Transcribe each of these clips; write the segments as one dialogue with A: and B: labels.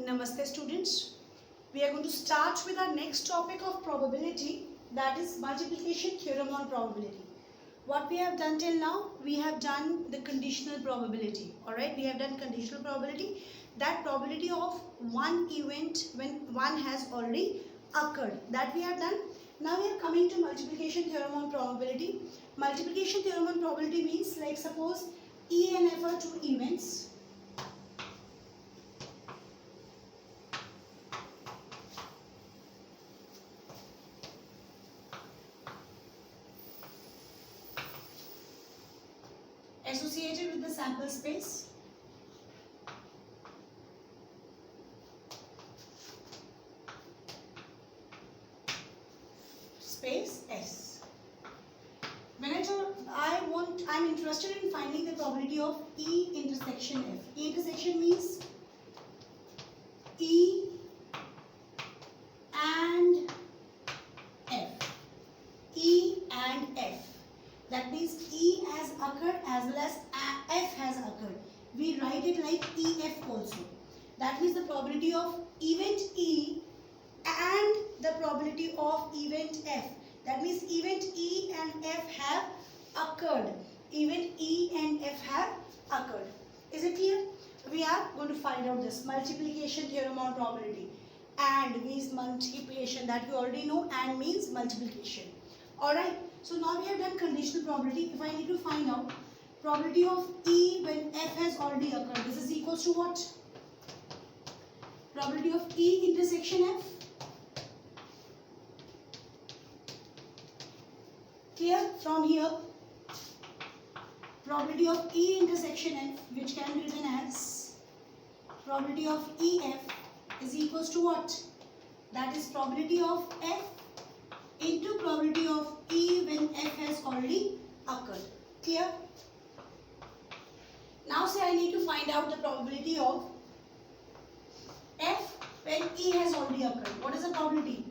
A: Namaste students. We are going to start with our next topic of probability, that is multiplication theorem on probability. What we have done till now, we have done the conditional probability. Alright, we have done conditional probability, that probability of one event when one has already occurred. That we have done. Now we are coming to multiplication theorem on probability. Multiplication theorem on probability means, like suppose E and F are two events. Associated with the sample space. Space S. When I'm interested in finding the probability of E intersection F. E intersection means E and F. E and F. That means E has occurred as well as F has occurred. We write it like EF also. That means the probability of event E and the probability of event F. That means event E and F have occurred. Event E and F have occurred. Is it clear? We are going to find out this multiplication theorem on probability. And means multiplication, that we already know. And means multiplication. Alright. So now we have done conditional probability. If I need to find out probability of E when F has already occurred, this is equals to what? Probability of E intersection F. Clear? From here, probability of E intersection F, which can be written as probability of EF, is equals to what? That is probability of F into probability of E when F has already occurred. Clear? Now say I need to find out the probability of F when E has already occurred. What is the probability?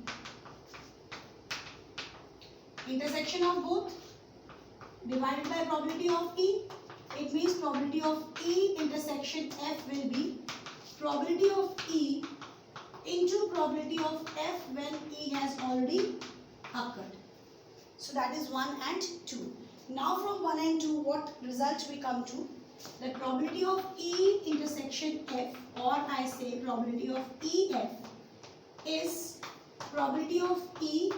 A: Intersection of both divided by probability of E. It means probability of E intersection F will be probability of E into probability of F when E has already occurred. So that is 1 and 2. Now from 1 and 2, what result we come to? The probability of E intersection F, or I say probability of EF, is probability of E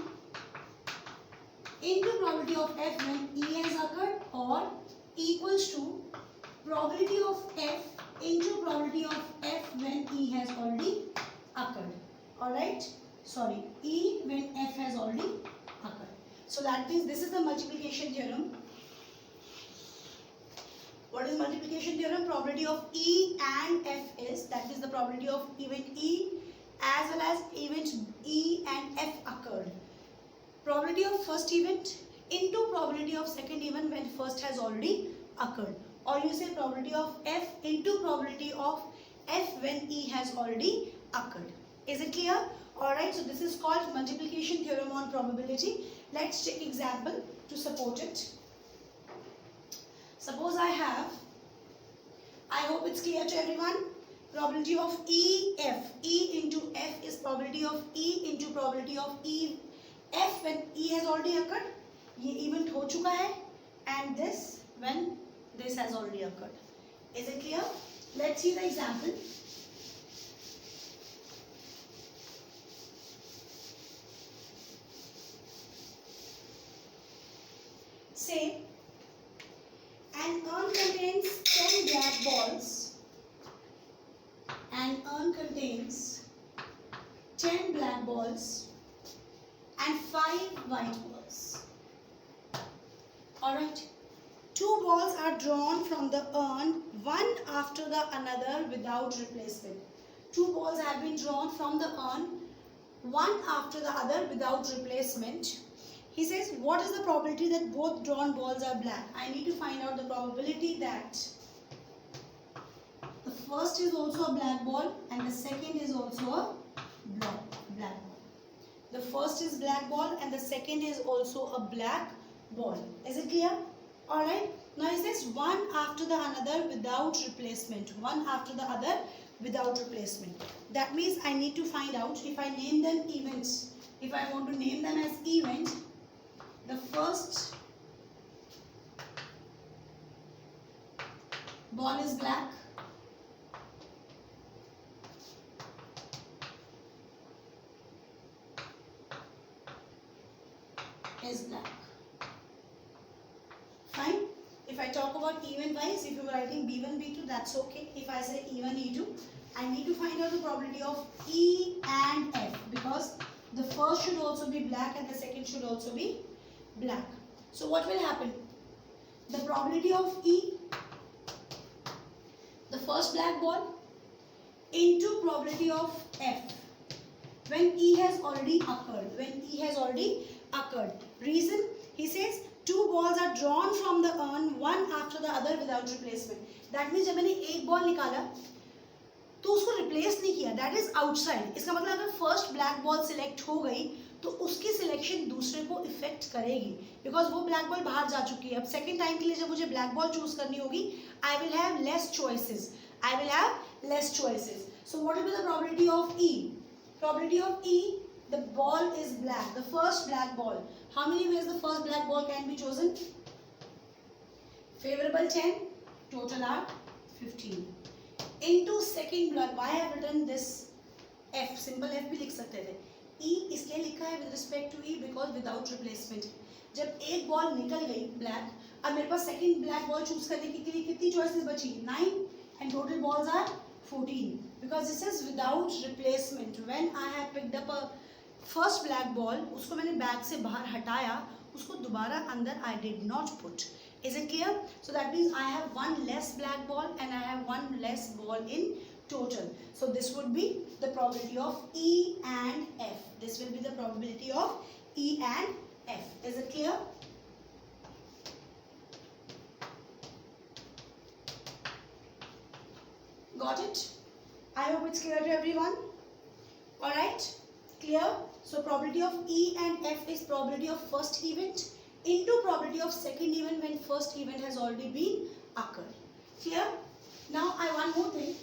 A: into probability of F when E has occurred, or equals to probability of F into probability of F when E has already occurred. Alright? Sorry, E when F has already occurred. So that means this is the multiplication theorem. What is multiplication theorem? Probability of E and F is, that is the probability of event E as well as event E and F occurred. Probability of first event into probability of second event when first has already occurred. Or you say probability of F into probability of F when E has already occurred. Is it clear? Alright, so this is called multiplication theorem on probability. Let's take example to support it. Suppose I hope it's clear to everyone, probability of EF. E into F is probability of E into probability of E F when E has already occurred. ये event हो चुका है, and this when this has already occurred. Is it clear? Let's see the example. Say an urn contains 10 black balls. An urn contains 10 black balls and 5 white balls. Alright. 2 balls are drawn from the urn, one after the another without replacement. 2 balls have been drawn from the urn, one after the other without replacement. He says, what is the probability that both drawn balls are black? I need to find out the probability that the first is also a black ball and the second is also a black ball. The first is black ball and the second is also a black ball. Is it clear? Alright. Now it says one after the another without replacement. One after the other without replacement. That means I need to find out if I name them events. If I want to name them as event, the first ball is black. Is black. Fine. If I talk about event wise, if you are writing B1, B2, that's okay. If I say E1, E2, I need to find out the probability of E and F, because the first should also be black and the second should also be black. So what will happen? The probability of E, the first black ball, into probability of F when E has already occurred. When E has already occurred. Reason, he says two balls are drawn from the urn one after the other without replacement. That means जब मैंने एक ball निकाला तो उसको replace नहीं किया, that is outside. इसका मतलब अगर फर्स्ट ब्लैक बॉल सिलेक्ट हो गई तो उसकी सिलेक्शन दूसरे को इफेक्ट करेगी, बिकॉज वो ब्लैक बॉल बाहर जा चुकी है. अब सेकेंड टाइम के लिए जब मुझे ब्लैक बॉल चूज करनी होगी, I will have less choices. So what will be the probability of E? Probability of E, the ball is black, the first black ball. How many ways the first black ball can be chosen? Favorable 10, total are 15. Into second black, why I have written this F, simple F भी लिख सकते थे. E इसलिए लिखा है with respect to E because without replacement. जब एक ball निकल गई black, अब मेरे पास second black ball choose करने के लिए कितनी choices बची? 9 and total balls are 14. Because this is without replacement. When I have picked up a first black ball, उसको मैंने बैग से बाहर हटाया, उसको दोबारा अंदर I did not put. Is it clear? So that means I have one less black ball and I have one less ball in total. So this would be the probability of E and F. This will be the probability of E and F. Is it clear? Got it? I hope it's clear to everyone. Alright, clear? So probability of E and F is probability of first event into probability of second event when first event has already been occurred. Clear? Now one more thing.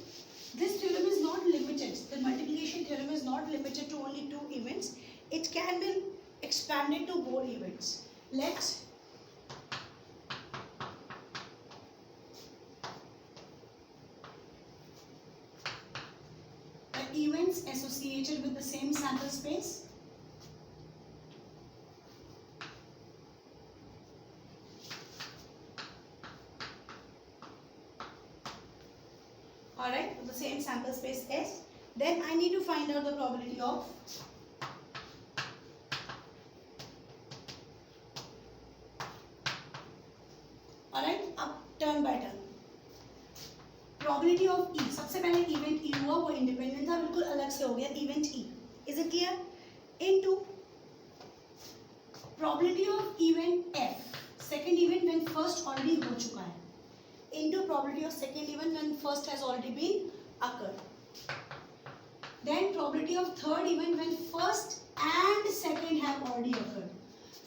A: This theorem is not limited. The multiplication theorem is not limited to only two events. It can be expanded to more events. Let's events associated with the same sample space. Alright, the same sample space S. Then I need to find out the probability of alright, अब turn by turn. Probability of E, सबसे पहले event E हुआ, वो independent था, बिल्कुल अलग से हो गया event E. Is it clear? Into probability of event F, second event when first already हो चुका है, into probability of second event when first has already been occurred. Then probability of third event when first and second have already occurred.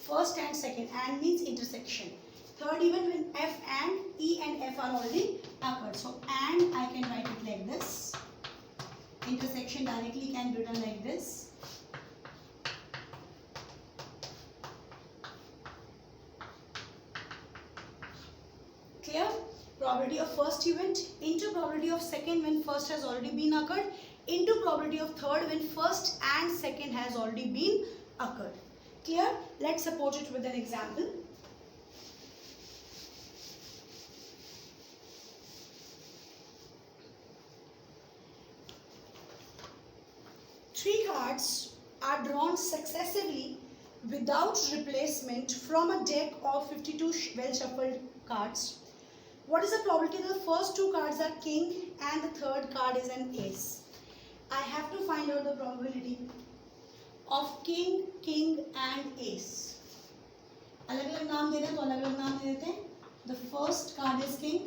A: First and second, and means intersection. Third event when F and E and F are already occurred. So and I can write it like this. Intersection directly can be written like this. Clear? Probability of first event into probability of second when first has already been occurred into probability of third when first and second has already been occurred. Clear? Let's support it with an example. Three cards are drawn successively without replacement from a deck of 52 well shuffled cards. What is the probability that the first two cards are king and the third card is an ace? I have to find out the probability of king, king and ace. अलग अलग नाम देना तो अलग अलग नाम दे देते हैं. The first card is king.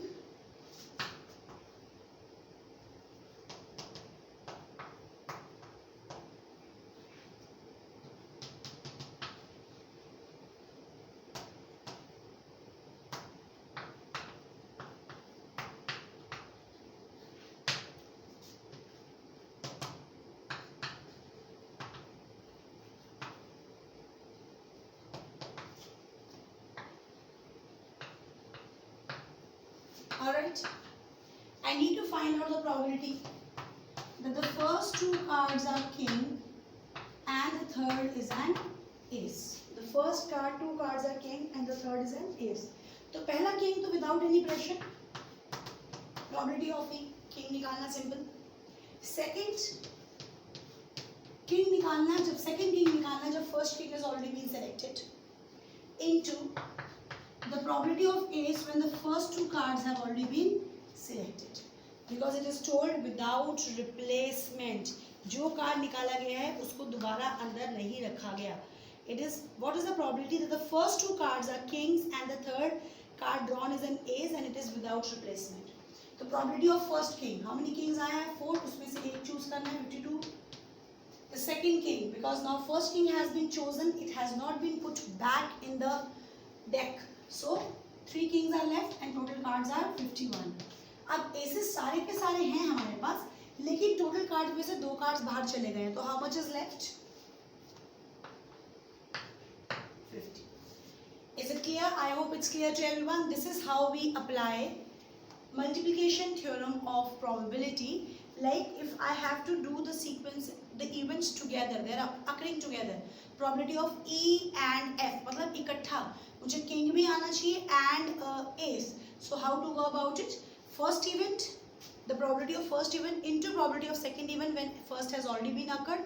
A: Alright, I need to find out the probability that the first two cards are king and the third is an ace. The first card, two cards are king and the third is an ace. तो पहला king तो without any pressure, probability of king निकालना simple. Second king निकालना, जब second king निकालना जब first king has already been selected, into the probability of ace when the first two cards have already been selected, because it is told without replacement. जो card निकाला गया है उसको दोबारा अंदर नहीं रखा गया. It is, what is the probability that the first two cards are kings and the third card drawn is an ace and it is without replacement. The probability of first king, how many kings आया है? 4, उसमें से एक choose करना है, 52. The second king, because now first king has been chosen, it has not been put back in the deck, so 3 kings are left and total cards are 51. अब aces सारे के सारे हैं हमारे पास, लेकिन टोटल कार्ड में से 2 कार्ड्स बाहर चले गए हैं, तो how much is left? 50. Is it clear? I hope it's clear to everyone. This is how we apply multiplication theorem of probability. Like if I have to do the sequence, the events together, they are occurring together. Probability of E and F, मतलब इकट्ठा, मुझे king भी आना चाहिए and ace. So how to go about it? First event, the probability of first event into probability of second event when first has already been occurred,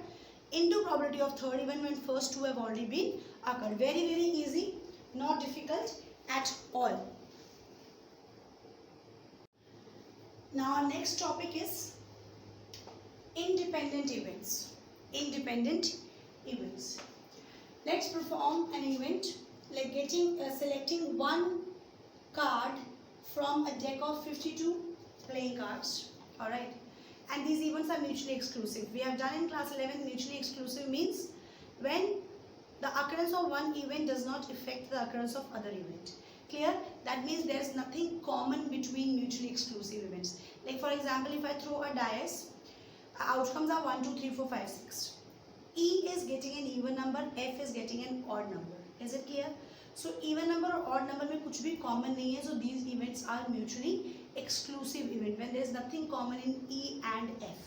A: into probability of third event when first two have already been occurred. Very easy, not difficult at all. Now our next topic is independent events. Independent events. Let's perform an event like selecting one card from a deck of 52 playing cards. Alright, and these events are mutually exclusive. We have done in class 11 mutually exclusive means when the occurrence of one event does not affect the occurrence of other event. Clear? That means there is nothing common between mutually exclusive events. Like for example, if I throw a dice, outcomes are 1, 2, 3, 4, 5, 6. E is getting an even number, F is getting an odd number. Is it clear? So even number or odd number में कुछ भी common नहीं है. So these events are mutually exclusive event when there is nothing common in E and F.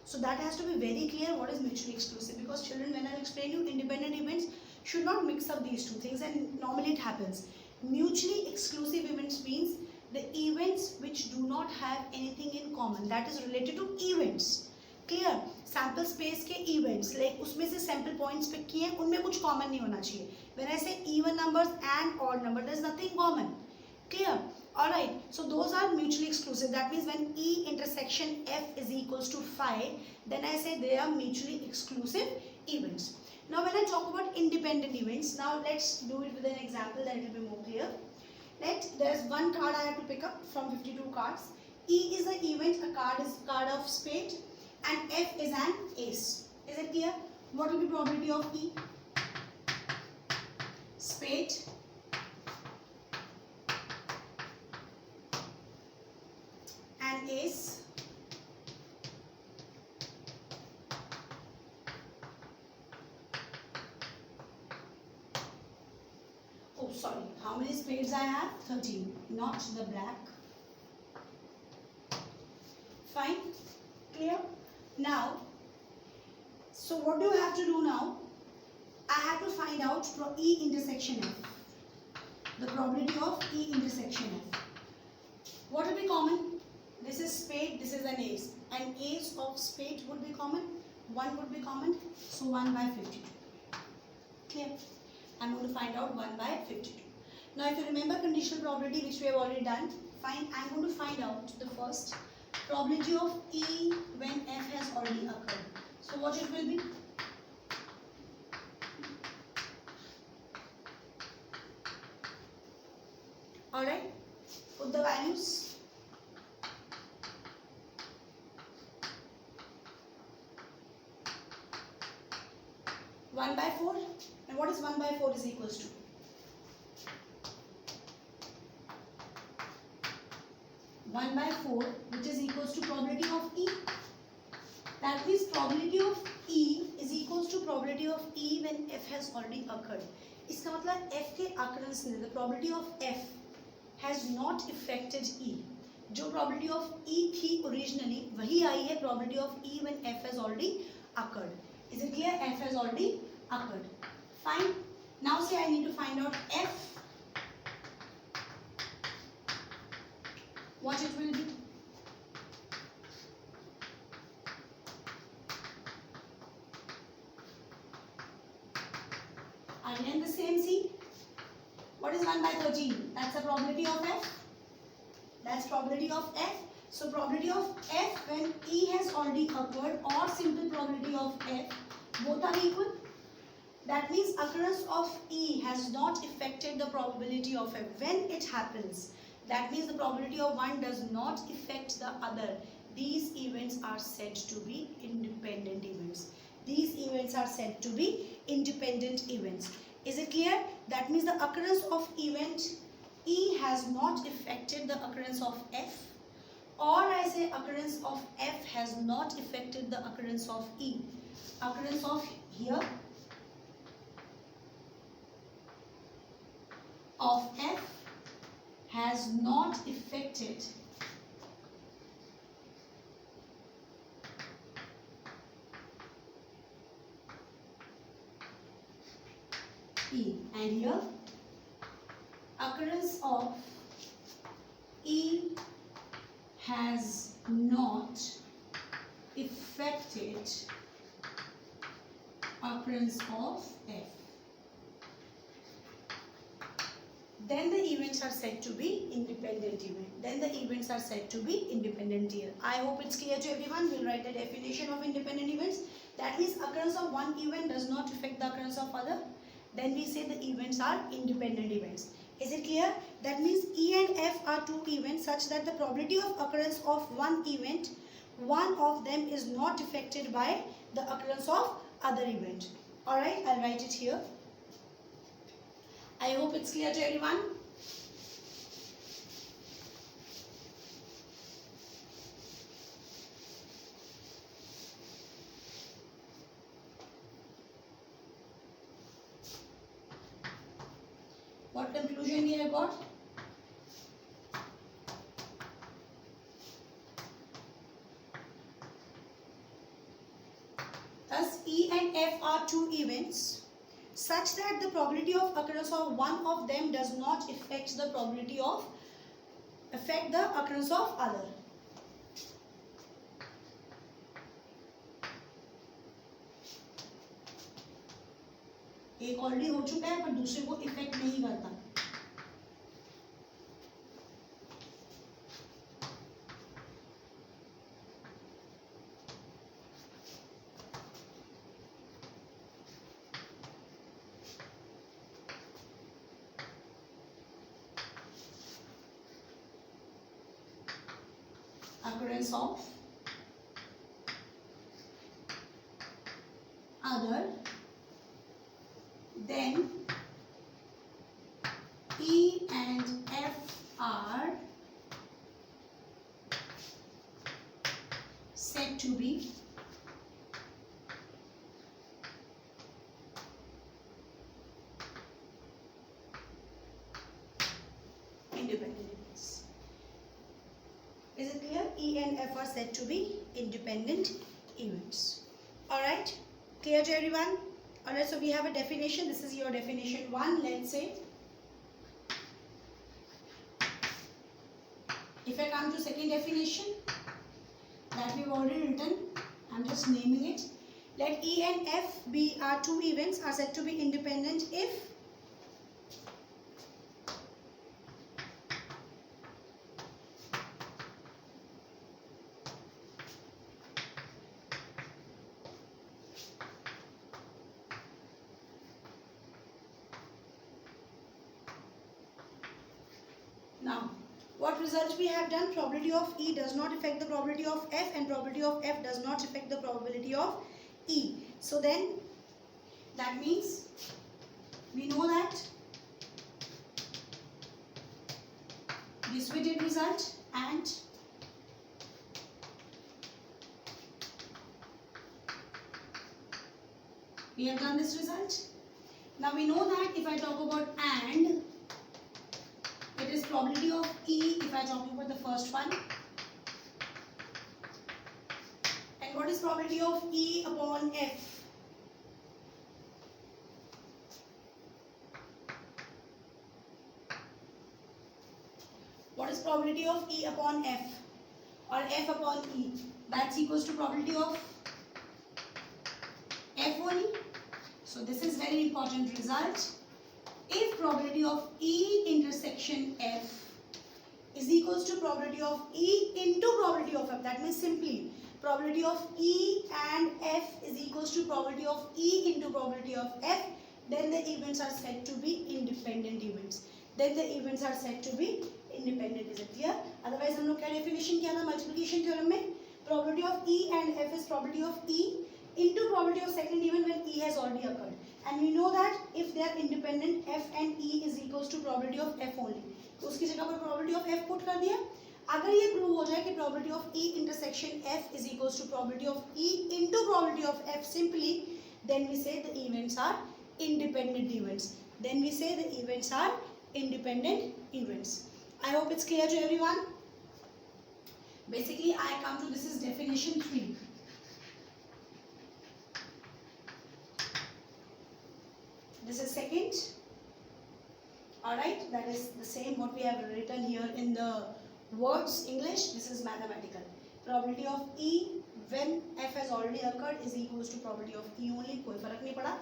A: So that has to be very clear what is mutually exclusive, because children, when I explain you independent events, should not mix up these two things, and normally it happens. Mutually exclusive events means the events which do not have anything in common, that is related to events. Clear? Sample space के events, like उसमें से sample points pick किए हैं, उनमें कुछ common नहीं होना चाहिए. When I say even numbers and odd number, there is nothing common. Clear? Alright, so those are mutually exclusive. That means when E intersection F is equals to 5, then I say they are mutually exclusive events. Now when I talk about independent events, now let's do it with an example that it will be more clear. There is one card I have to pick up from 52 cards. E is the event, a card is card of spade, and F is an ace. Is it clear? What will be probability of E? Spade and ace. Oh, sorry. How many spades I have? 13. Not the black. Fine. Clear? Now, so what do you have to do now? I have to find out E intersection F. The probability of E intersection F. What will be common? This is spade, this is an ace. An ace of spade would be common. 1 would be common. So 1 by 52. Clear? I'm going to find out 1 by 52. Now if you remember conditional probability, which we have already done, fine. I'm going to find out the first probability of E when F has already occurred. So what it will be? Alright, put the values. One by 4, and what is 1 by 4 is equals to? One by 4, which is equals to probability of E. That means probability of E is equals to probability of E when F has already occurred. इसका मतलब F के occurrence ने, the probability of F has not affected E. जो probability of E थी originally वही आई है probability of E when F has already occurred. Is it clear? F has already occurred. Fine. Now say I need to find out F. What it will be? Again the same C. What is 1 by 13? That's the probability of F. That's probability of F. So probability of F when E has already occurred or simple probability of F, both are equal. That means occurrence of E has not affected the probability of F. When it happens, that means the probability of one does not affect the other. These events are said to be independent events. These events are said to be independent events. Is it clear? That means the occurrence of event E has not affected the occurrence of F, or I say occurrence of F has not affected the occurrence of E. Occurrence of here of F has not affected E, and here occurrence of E has not affected occurrence of F. Then the events are said to be independent event. Then the events are said to be independent here. I hope it's clear to everyone. We'll write the definition of independent events. That means occurrence of one event does not affect the occurrence of other. Then we say the events are independent events. Is it clear? That means E and F are two events such that the probability of occurrence of one event, one of them is not affected by the occurrence of other event. Alright, I'll write it here. I hope it's clear to everyone. What conclusion we have got? Thus, E and F are two events such that the probability of occurrence of one of them does not affect the probability of the occurrence of other. एक already हो चुका है पर दूसरे को effect नहीं करता. Occurrence of other, then E and F are said to be independent events. Is it clear? E and F are said to be independent events. Alright, clear to everyone? Alright, so we have a definition. This is your definition 1, let's say. If I come to second definition, that we've already written, I'm just naming it. Let E and F be are two events are said to be independent if now, what results we have done? Probability of E does not affect the probability of F and probability of F does not affect the probability of E. So then, that means we know that this we did result and we have done this result. Now we know that if I talk about and, it is probability of E if I talk about the first one And what is probability of E upon F? What is probability of E upon F or F upon E? That's equals to probability of F only. So this is very important result. If probability of E intersection F is equals to probability of E into probability of F, that means simply probability of E and F is equals to probability of E into probability of F, then the events are said to be independent events. Then the events are said to be independent. Is it clear? Otherwise हम लोग क्या definition किया था multiplication theorem में? Probability of E and F is probability of E into probability of second event when E has already occurred. And we know that if they are independent, F and E is equals to probability of F only. तो उसकी जगह पर probability of F put कर दिया. अगर ये prove हो जाए कि probability of E intersection F is equals to probability of E into probability of F simply, then we say the events are independent events. Then we say the events are independent events. I hope it's clear to everyone. Basically, I come to this is definition 3. This is second. Alright, that is the same what we have written here in the words English. This is mathematical. Probability of E when F has already occurred is equals to probability of E only. कोई फर्क नहीं पड़ा.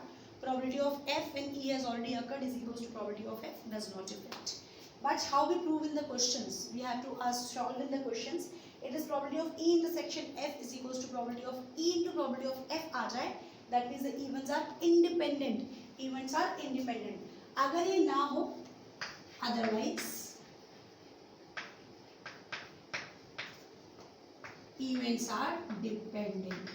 A: Probability of F when E has already occurred is equals to probability of F, does not affect. But how we prove in the questions? We have to solve in the questions. It is probability of E intersection F is equals to probability of E into probability of F आ जाए. That means the events are independent. Events are independent. अगर ये ना हो, otherwise events are dependent.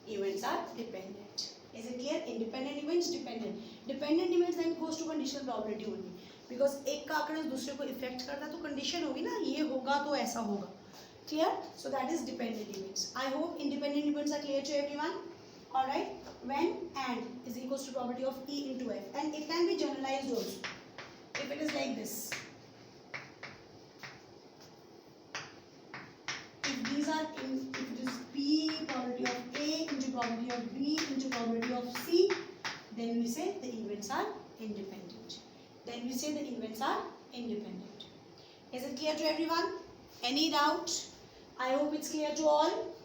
A: Events are dependent. Is it clear? Independent events, dependent. Dependent events then goes to conditional probability only. Because एक का आंकड़ा दूसरे को effect करता है तो कंडीशन होगी ना, ये होगा तो ऐसा होगा. Clear? So that is dependent events. I hope independent events are clear to everyone. All right. When and is equals to probability of E into F, and it can be generalized also. If it is like this, if these are if it is B probability of A into probability of B into probability of C, then we say the events are independent. Then we say the events are independent. Is it clear to everyone? Any doubt? I hope it's clear to all.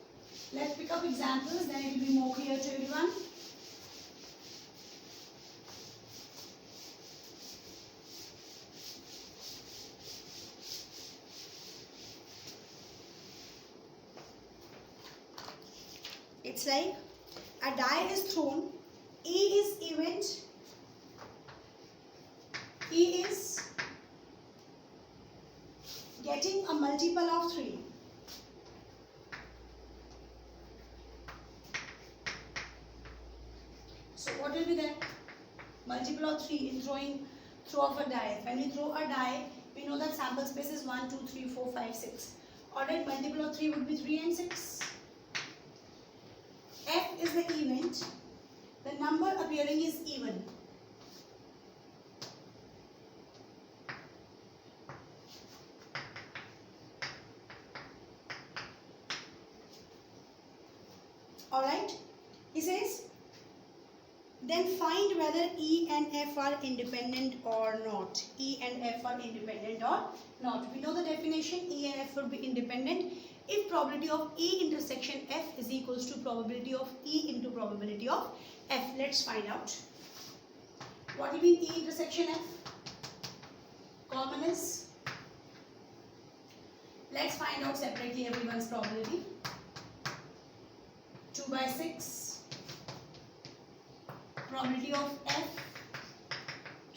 A: Let's pick up examples, then it will be more clear to everyone. It's like a die is thrown, E is event, E is getting a multiple of 3. So what will be there? Multiple of 3 in throw of a die. When we throw a die, we know that sample space is 1, 2, 3, 4, 5, 6. Alright, multiple of 3 would be 3 and 6. F is the event. The number appearing is even. Alright, he says, then find whether E and F are independent or not. E and F are independent or not. We know the definition, E and F would be independent if probability of E intersection F is equals to probability of E into probability of F. Let's find out. What do you mean E intersection F? Common is, let's find out separately everyone's probability. 2 by 6, probability of F,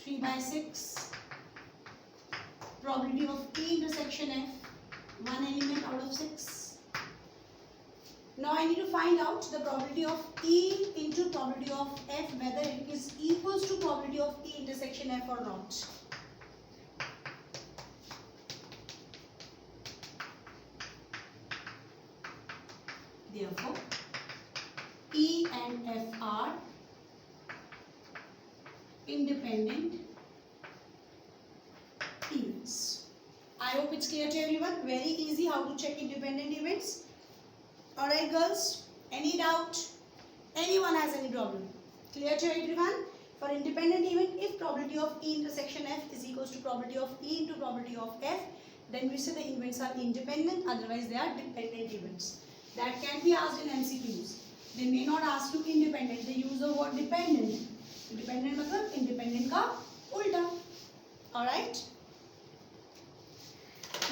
A: 3 by 6, probability of E intersection F, 1 element out of 6. Now I need to find out the probability of E into probability of F, whether it is equals to probability of E intersection F or not. Therefore, E and F are independent events. I hope it's clear to everyone. Very easy how to check independent events. Alright girls, any doubt? Anyone has any problem? Clear to everyone? For independent event, if probability of E intersection F is equals to probability of E into probability of F, then we say the events are independent, otherwise they are dependent events. That can be asked in MCQs. They may not ask you independent, they use the word dependent. Dependent मतलब independent का उल्टा. Alright?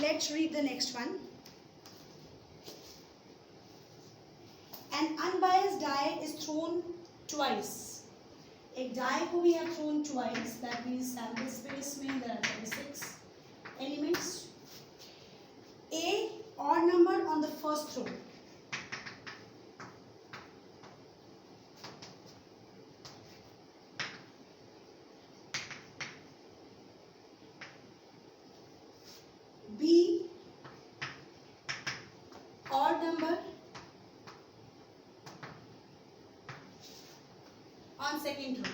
A: Let's read the next one. An unbiased die is thrown twice. एक die को we have thrown twice. That means sample space में there are 36 elements. A odd number on the first throw. B odd number on second row.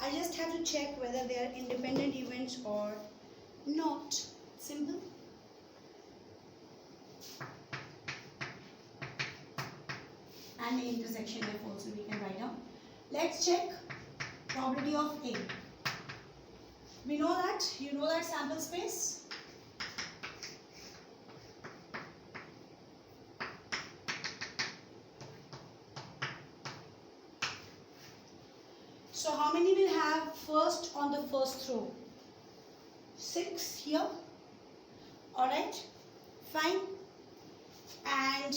A: I just have to check whether they are independent events or not. Simple. And the intersection F also we can write down. Let's check probability of A. We know that, you know that sample space. So how many will have first on the first row? 6 here. Alright, fine. And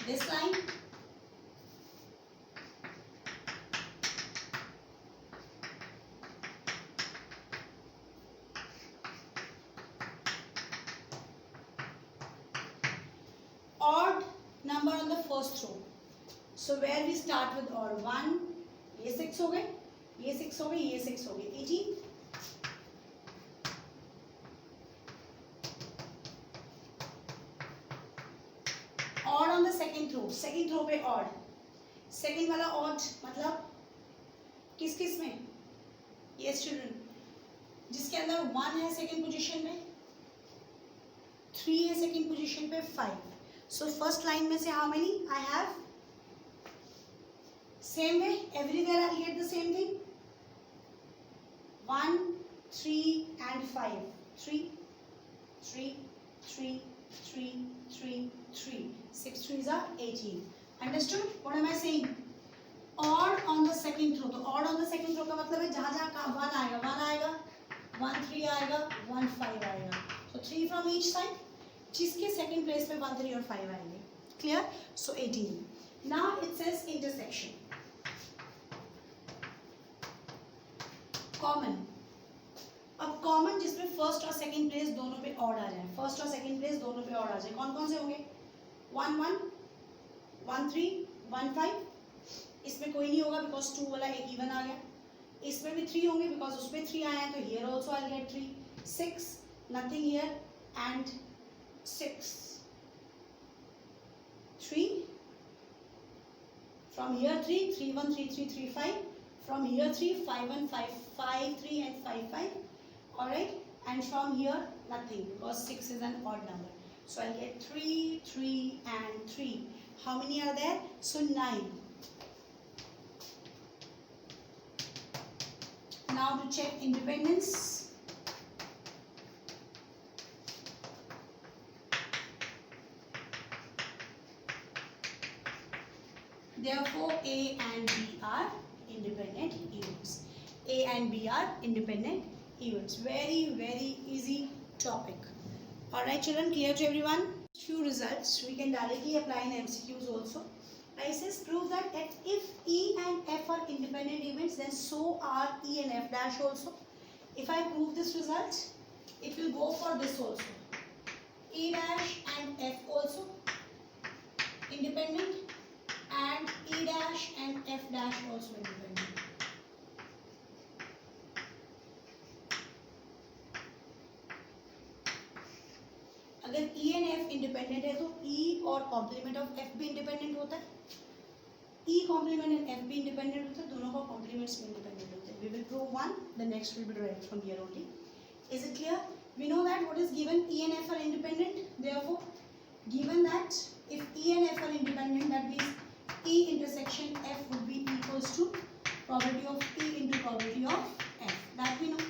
A: this line. Odd number on the first row. So where we start with odd 1, ये 6 हो गए, ये 6 हो गए, ये 6 हो गए, 18. Odd on the second row पे odd. Second वाला odd मतलब किस किस में? Yes children. जिसके अंदर 1 है second position में, 3 है second position पे, 5. So first line में से how many I have? Same way, everywhere I'll get the same thing. 1, 3 and 5. 3, 3, 3, 3, 3, 3. 6 3s are 18. Understood? What am I saying? Odd on the second row. तो odd on the second row का मतलब है जहाँ जहाँ 1 आएगा, 1 आएगा, 1 3 आएगा, 1 5 आएगा. So 3 from each side. जिसके second place में 1 3 और 5 आएंगे. Clear? So 18. Now it says intersection. Common. अब कॉमन जिसमें फर्स्ट और सेकंड प्लेस दोनों पे ऑड आ जाए, फर्स्ट और सेकंड प्लेस दोनों पे ऑड आ जाए, कौन कौन से होंगे? 1 1, 1 3, 1 5. इसमें कोई नहीं होगा बिकॉज 2 वाला एक इवन आ गया. इसमें भी 3 होंगे बिकॉज उसमें 3 आया है, तो here also I get 3. 6 nothing here and 6. 3 from here 3 3 1 3 3 3 5. From here 3 5 1 5 5 3 and 5 5. Alright, and from here nothing because 6 is an odd number. So I'll get 3 3 and 3. How many are there? So 9. Now to check independence. Therefore A and B are independent events. A and B are independent events. Very, very easy topic. Alright children, clear to everyone? Few results we can directly apply in MCQs also. I says prove that if E and F are independent events, then so are E and F dash also. If I prove this result, it will go for this also. E dash and F also independent, and E dash and F dash also independent. अगर E and F independent है तो E और complement of F भी independent होता है. E complement and F भी independent होते हैं, दोनों का complements भी independent होते हैं. We will prove one, the next will be derived from here only. Is it clear? We know that what is given, E and F are independent. Therefore, given that if E and F are independent, that means E intersection F would be equals to probability of E into probability of F. That we know.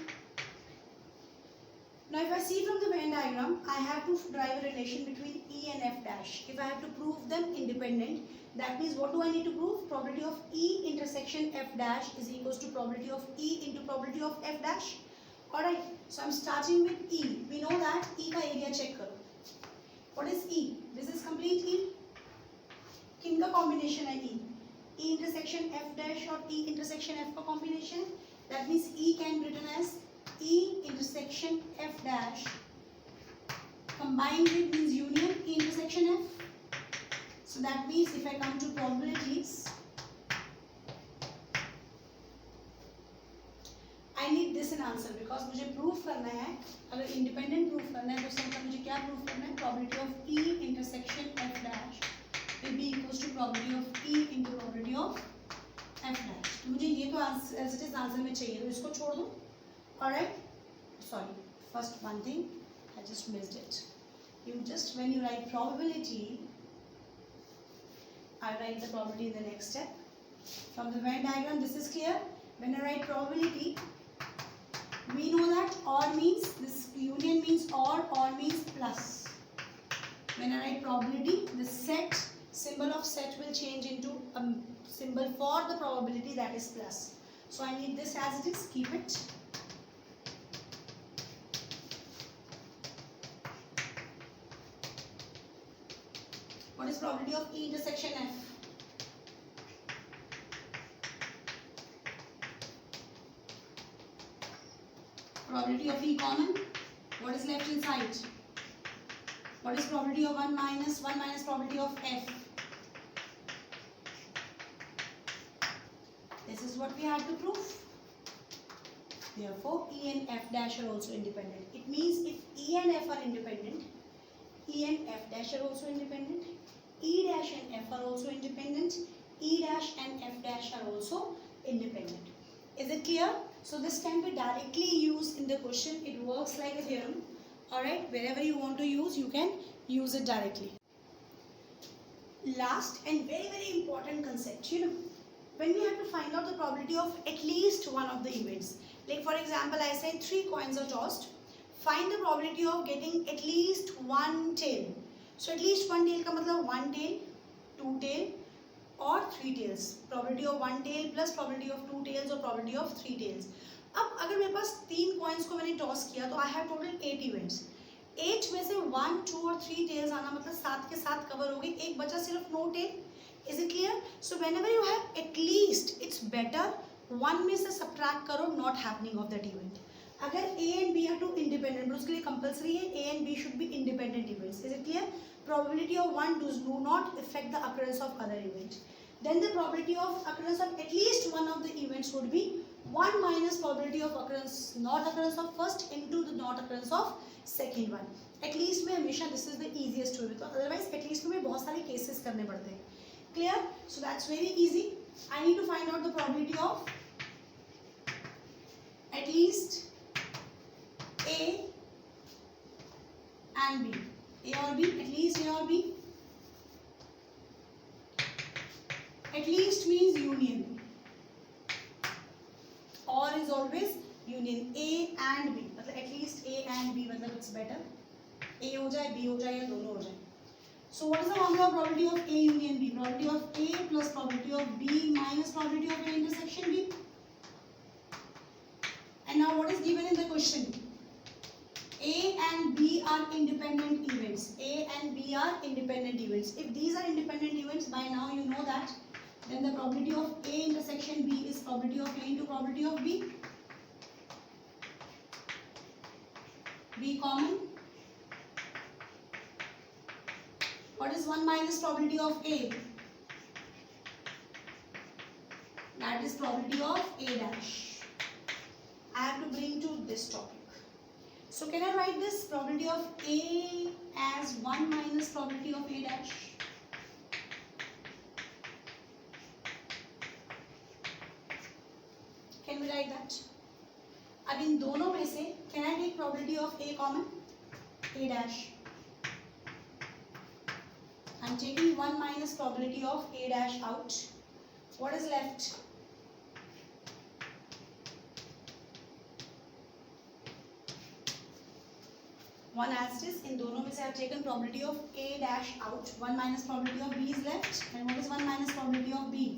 A: Now if I see from the Venn diagram, I have to derive a relation between E and F dash. If I have to prove them independent, that means what do I need to prove? Probability of E intersection F dash is equals to probability of E into probability of F dash. Alright, so I'm starting with E. We know that E का area check करो. What is E? This is complete E. किन का combination है E? E intersection F dash और E intersection F का combination. That means E can be written as E intersection F dash combined with means union E intersection F. So that means if I come to probabilities, I need this in answer because मुझे proof करना है. अगर independent proof करना है तो उसका मतलब मुझे क्या proof करना है? Probability of E intersection F dash will be equals to probability of E into probability of F dash. तो मुझे ये तो as it is answer में चाहिए, तो इसको छोड़ दो. Alright, sorry, first one thing, I just missed it. You just, when you write probability, I write the probability in the next step. From the Venn diagram, this is clear. When I write probability, we know that OR means, this union means OR means plus. When I write probability, the set, symbol of set will change into a symbol for the probability, that is plus. So I need this as it is, keep it. What is probability of E intersection F? Probability of E common. What is left inside? What is probability of 1 minus probability of F? This is what we had to prove. Therefore, E and F dash are also independent. It means if E and F are independent, E and F dash are also independent, E dash and F are also independent, E dash and F dash are also independent. Is it clear? So this can be directly used in the question. It works like a theorem. Alright, wherever you want to use, you can use it directly. Last and very, very important concept, when we have to find out the probability of at least one of the events. Like for example, I say 3 coins are tossed. Find the probability of getting at least one tail. So at least one tail का मतलब 1 tail, 2 tail और 3 tails. Probability of 1 tail plus probability of 2 tails और probability of 3 tails. अब अगर मेरे पास 3 coins को मैंने toss किया तो I have total 8 events. 8 में से 1, 2 और 3 tails आना मतलब 7 के 7 cover हो गए. एक बचा सिर्फ no tail. Is it clear? So whenever you have at least, it's better 1 में से subtract करो not happening of that event. अगर A and B are two independent, उसके लिए compulsory है A and B should be independent events. Is it clear? Probability of one do not affect the occurrence of other event. Then the probability of occurrence of at least one of the events would be 1 minus probability of occurrence, not occurrence of first into the not occurrence of second one. At least में हमेशा this is the easiest way. Otherwise at least में बहुत सारे cases करने पड़ते हैं. Clear? So that's very easy. I need to find out the probability of at least A and B. A or B, at least A or B. At least means union. Or is always union. A and B. मतलब at least A and B मतलब it's better. A हो जाए, B हो जाए या दोनों हो जाए. So what is the formula of probability of A union B? Probability of A plus probability of B minus probability of A intersection B. And now what is given in the question? A and B are independent events. A and B are independent events. If these are independent events, by now you know that, then the probability of A intersection B is probability of A into probability of B. B common. What is 1 minus probability of A? That is probability of A dash. I have to bring to this topic. So can I write this probability of A as 1 minus probability of A dash? like that. अब इन दोनों में से can I take probability of A common? A dash. I'm taking 1 minus probability of A dash out. What is left? One as it is. In दोनों में से I've taken probability of A dash out. 1 minus probability of B is left. And what is 1 minus probability of B?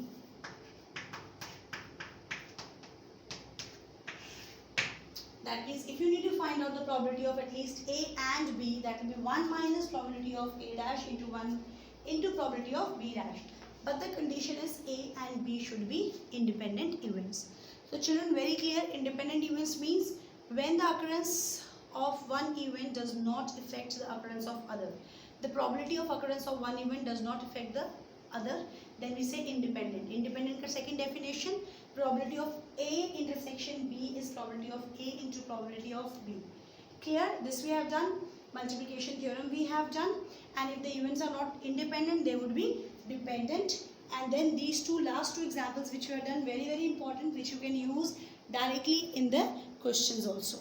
A: That means if you need to find out the probability of at least A and B, that will be 1 minus probability of A dash into 1 into probability of B dash. But the condition is A and B should be independent events. So children, very clear, independent events means when the occurrence of one event does not affect the occurrence of other. The probability of occurrence of one event does not affect the other, then we say independent. Independent का second definition, probability of A intersection B is probability of A into probability of B. Clear? This we have done. Multiplication theorem we have done. And if the events are not independent, they would be dependent. And then these last two examples which we have done, very important, which you can use directly in the questions also.